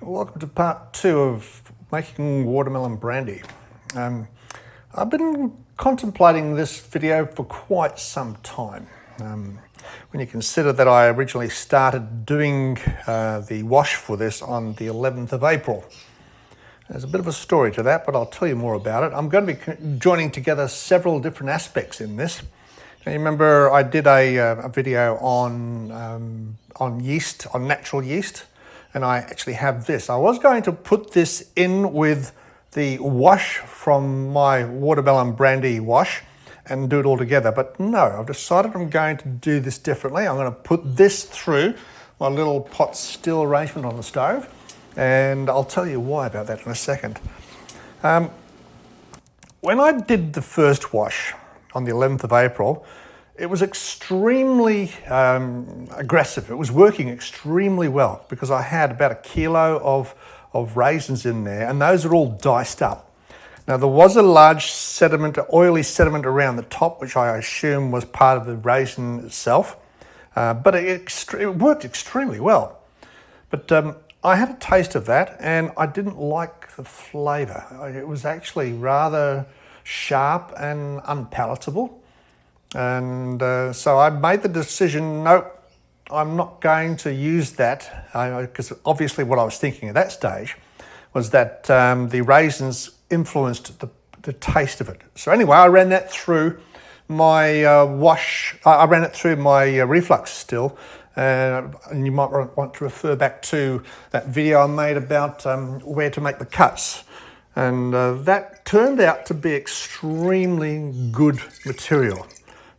Welcome to part 2 of making watermelon brandy. I've been contemplating this video for quite some time. When you consider that I originally started doing the wash for this on the 11th of April. There's a bit of a story to that, but I'll tell you more about it. I'm going to be joining together several different aspects in this. Now, you remember I did a video on yeast, on natural yeast, and I actually have this. I was going to put this in with the wash from my watermelon brandy wash and do it all together, but no, I've decided I'm going to do this differently. I'm going to put this through my little pot still arrangement on the stove, and I'll tell you why about that in a second. When I did the first wash on the 11th of April, it was extremely aggressive. It was working extremely well because I had about 1 kilo of raisins in there, and those are all diced up. Now, there was a large sediment, oily sediment around the top, which I assume was part of the raisin itself, but it worked extremely well. But I had a taste of that, and I didn't like the flavour. It was actually rather sharp and unpalatable. And so I made the decision, nope, I'm not going to use that, because obviously what I was thinking at that stage was that the raisins influenced the taste of it. So anyway, I ran that through my wash, I ran it through my reflux still, and you might want to refer back to that video I made about where to make the cuts. And that turned out to be extremely good material.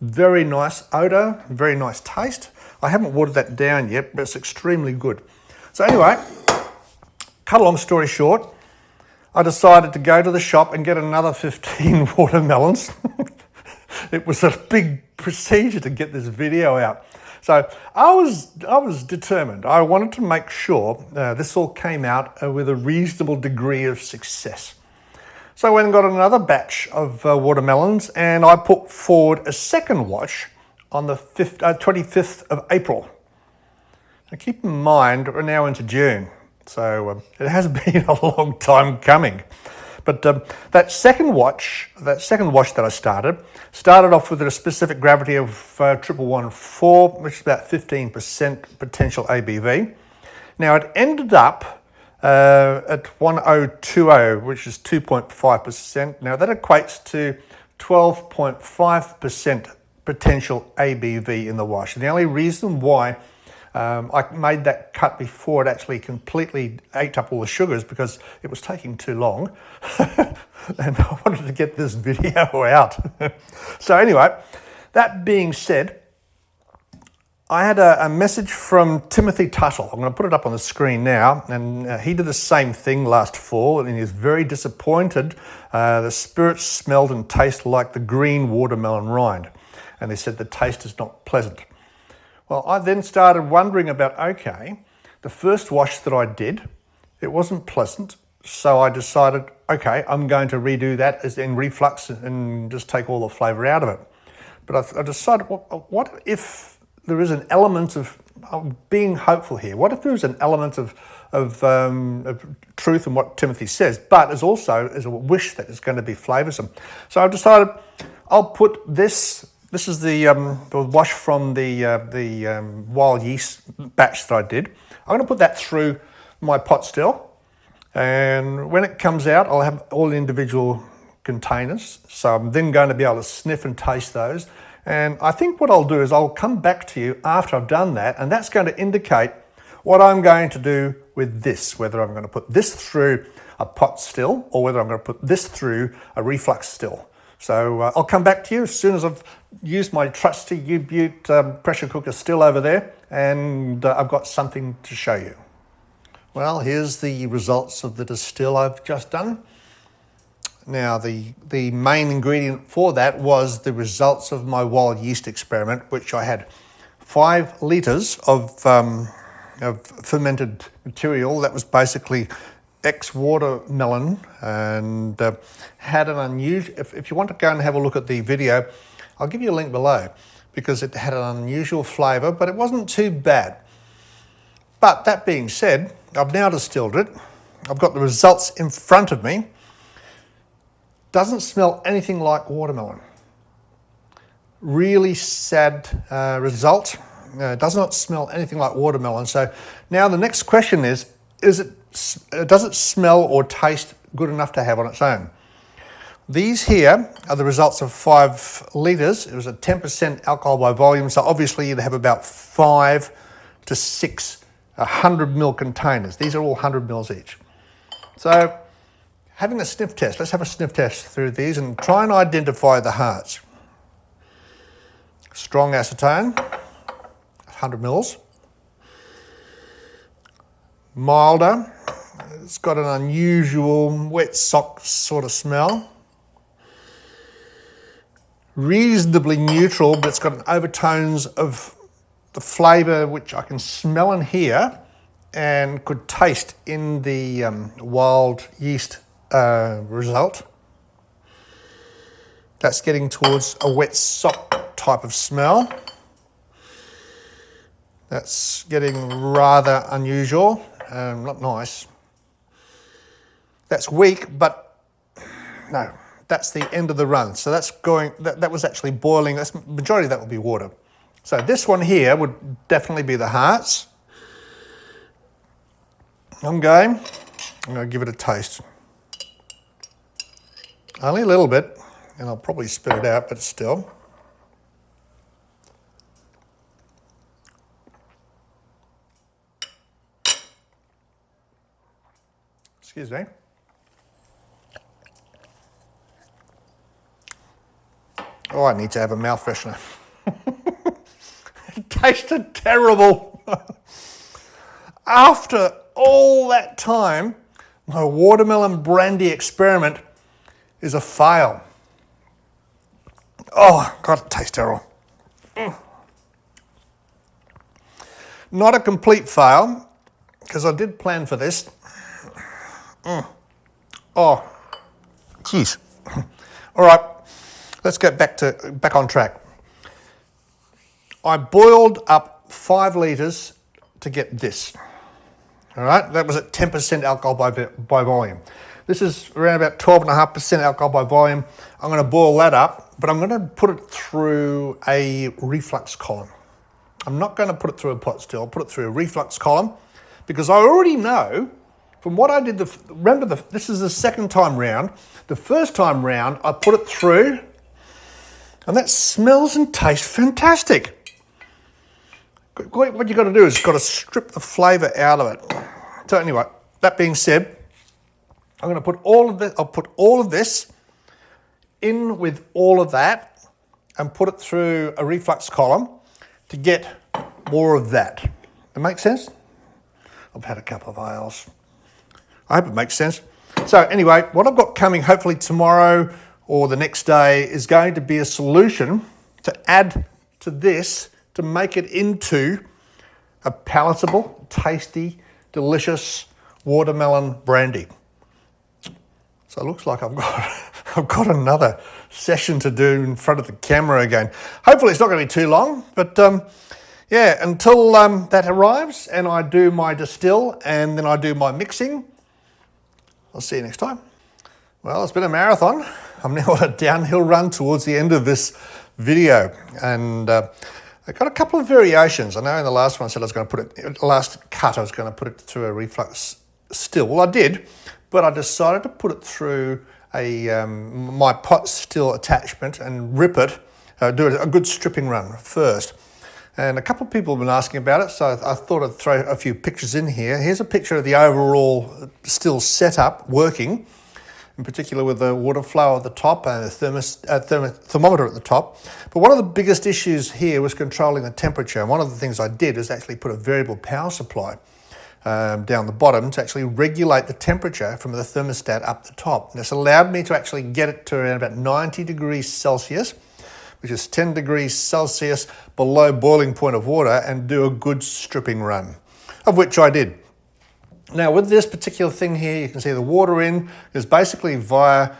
Very nice odour, very nice taste. I haven't watered that down yet, but it's extremely good. So anyway, cut a long story short, I decided to go to the shop and get another 15 watermelons. It was a big procedure to get this video out. So I was determined. I wanted to make sure this all came out with a reasonable degree of success. So I went and got another batch of watermelons, and I put forward a second wash on the 25th of April. Now keep in mind, we're now into June, so it has been a long time coming. But that second wash that I started off with a specific gravity of 1114, which is about 15% potential ABV. Now it ended up at 1020, which is 2.5%. Now that equates to 12.5% potential ABV in the wash. And the only reason why I made that cut before it actually completely ate up all the sugars because it was taking too long. And I wanted to get this video out. So anyway, that being said, I had a message from Timothy Tuttle. I'm going to put it up on the screen now. And he did the same thing last fall, and he was very disappointed. The spirits smelled and tasted like the green watermelon rind. And they said the taste is not pleasant. Well, I then started wondering about, okay, the first wash that I did, it wasn't pleasant. So I decided, okay, I'm going to redo that as in reflux and just take all the flavour out of it. But I decided, well, what if there is an element of being hopeful here? What if there's an element of truth in what Timothy says, but there's also a wish that it's going to be flavoursome? So I've decided I'll put this. This is the wash from the wild yeast batch that I did. I'm going to put that through my pot still, and when it comes out, I'll have all the individual containers. So I'm then going to be able to sniff and taste those. And I think what I'll do is I'll come back to you after I've done that, and that's going to indicate what I'm going to do with this, whether I'm going to put this through a pot still or whether I'm going to put this through a reflux still. So I'll come back to you as soon as I've used my trusty U-Butte pressure cooker still over there, and I've got something to show you. Well, here's the results of the distill I've just done. Now, the main ingredient for that was the results of my wild yeast experiment, which I had 5 litres of fermented material that was basically ex-watermelon, and had an unusual, if you want to go and have a look at the video, I'll give you a link below, because it had an unusual flavour, but it wasn't too bad. But that being said, I've now distilled it. I've got the results in front of me. Doesn't smell anything like watermelon. Really sad result. Does not smell anything like watermelon. So now the next question is does it smell or taste good enough to have on its own? These here are the results of 5 litres. It was a 10% alcohol by volume, so obviously you'd have about 5 to 6 100 ml containers. These are all 100 mils each. So having a sniff test, let's have a sniff test through these and try and identify the hearts. Strong acetone, 100 mils. Milder, it's got an unusual wet sock sort of smell. Reasonably neutral, but it's got an overtones of the flavour which I can smell and hear and could taste in the wild yeast result. That's getting towards a wet sock type of smell. That's getting rather unusual, not nice. That's weak, but no. That's the end of the run. So that's going, that was actually boiling. That's, majority of that will be water. So this one here would definitely be the hearts. I'm going to give it a taste. Only a little bit, and I'll probably spit it out, but still. Excuse me. Oh, I need to have a mouth freshener. It tasted terrible. After all that time, my watermelon brandy experiment is a fail. Oh, God, it tastes terrible. Not a complete fail, because I did plan for this. Oh, jeez. All right. Let's get back on track. I boiled up 5 litres to get this. All right, that was at 10% alcohol by volume. This is around about 12.5% alcohol by volume. I'm going to boil that up, but I'm going to put it through a reflux column. I'm not going to put it through a pot still. I'll put it through a reflux column because I already know from what I did. This is the second time round. The first time round, I put it through. And that smells and tastes fantastic. What you've got to do is you've got to strip the flavour out of it. So anyway, that being said, I'm going to put all of this, I'll put all of this in with all of that and put it through a reflux column to get more of that. That makes sense? I've had a couple of ales. I hope it makes sense. So anyway, what I've got coming hopefully tomorrow or the next day is going to be a solution to add to this to make it into a palatable, tasty, delicious watermelon brandy. So it looks like I've got another session to do in front of the camera again. Hopefully it's not going to be too long, but yeah, until that arrives and I do my distill and then I do my mixing, I'll see you next time. Well, it's been a marathon. I'm now on a downhill run towards the end of this video, and I've got a couple of variations. I know in the last one I said I was going to put it, last cut I was going to put it through a reflux still. Well, I did, but I decided to put it through a my pot still attachment and rip it, do a good stripping run first. And a couple of people have been asking about it, so I thought I'd throw a few pictures in here. Here's a picture of the overall still setup working, in particular with the water flow at the top and the thermometer at the top. But one of the biggest issues here was controlling the temperature. And one of the things I did is actually put a variable power supply down the bottom to actually regulate the temperature from the thermostat up the top. And this allowed me to actually get it to around about 90 degrees Celsius, which is 10 degrees Celsius below boiling point of water, and do a good stripping run, of which I did. Now with this particular thing here, you can see the water in is basically via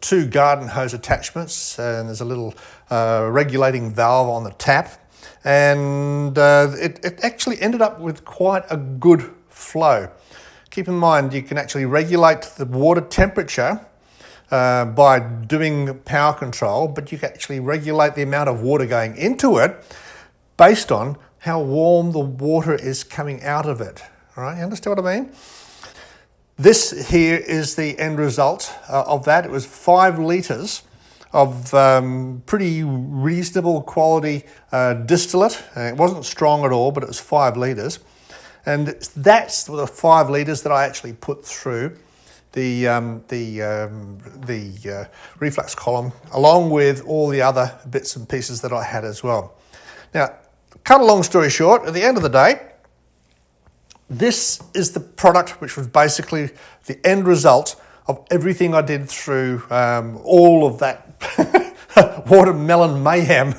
2 garden hose attachments, and there's a little regulating valve on the tap. and it actually ended up with quite a good flow. Keep in mind, you can actually regulate the water temperature by doing power control, but you can actually regulate the amount of water going into it based on how warm the water is coming out of it. All right, you understand what I mean? This here is the end result of that. It was 5 litres of pretty reasonable quality distillate. It wasn't strong at all, but it was 5 litres. And that's the 5 litres that I actually put through the reflux column, along with all the other bits and pieces that I had as well. Now, cut a long story short, at the end of the day, this is the product which was basically the end result of everything I did through all of that watermelon mayhem.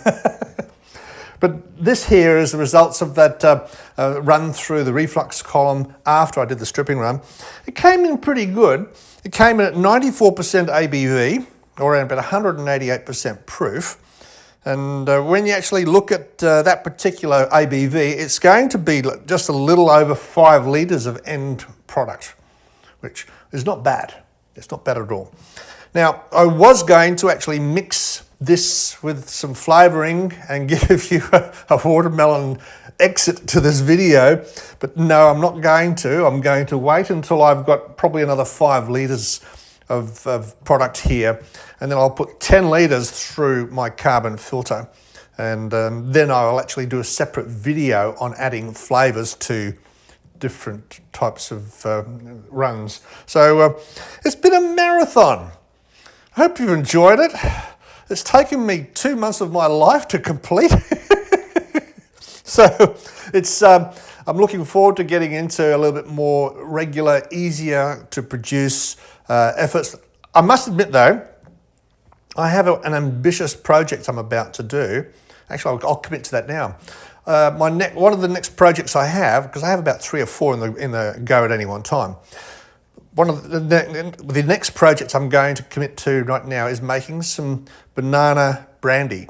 But this here is the results of that run through the reflux column after I did the stripping run. It came in pretty good. It came in at 94% ABV, or around about 188% proof. And when you actually look at that particular ABV, it's going to be just a little over 5 litres of end product, which is not bad. It's not bad at all. Now, I was going to actually mix this with some flavouring and give you a watermelon exit to this video, but no, I'm not going to. I'm going to wait until I've got probably another 5 litres of product here, and then I'll put 10 litres through my carbon filter, and then I'll actually do a separate video on adding flavours to different types of runs. So it's been a marathon. I hope you've enjoyed it. It's taken me 2 months of my life to complete. So it's I'm looking forward to getting into a little bit more regular, easier to produce efforts. I must admit though, I have an ambitious project I'm about to do. Actually, I'll commit to that now. One of the next projects I have, because I have about 3 or 4 in the go at any one time. One of the next projects I'm going to commit to right now is making some banana brandy.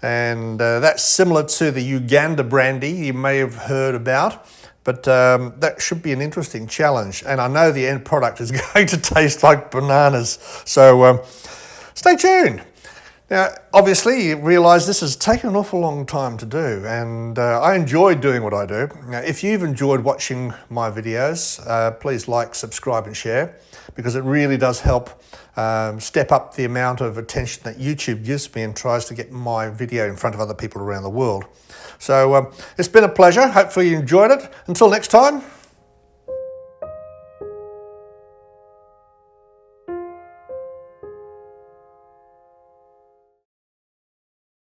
And that's similar to the Uganda brandy you may have heard about, but that should be an interesting challenge. And I know the end product is going to taste like bananas. So stay tuned. Now, obviously, you realise this has taken an awful long time to do, and I enjoy doing what I do. Now, if you've enjoyed watching my videos, please like, subscribe and share, because it really does help step up the amount of attention that YouTube gives me and tries to get my video in front of other people around the world. So it's been a pleasure. Hopefully you enjoyed it. Until next time.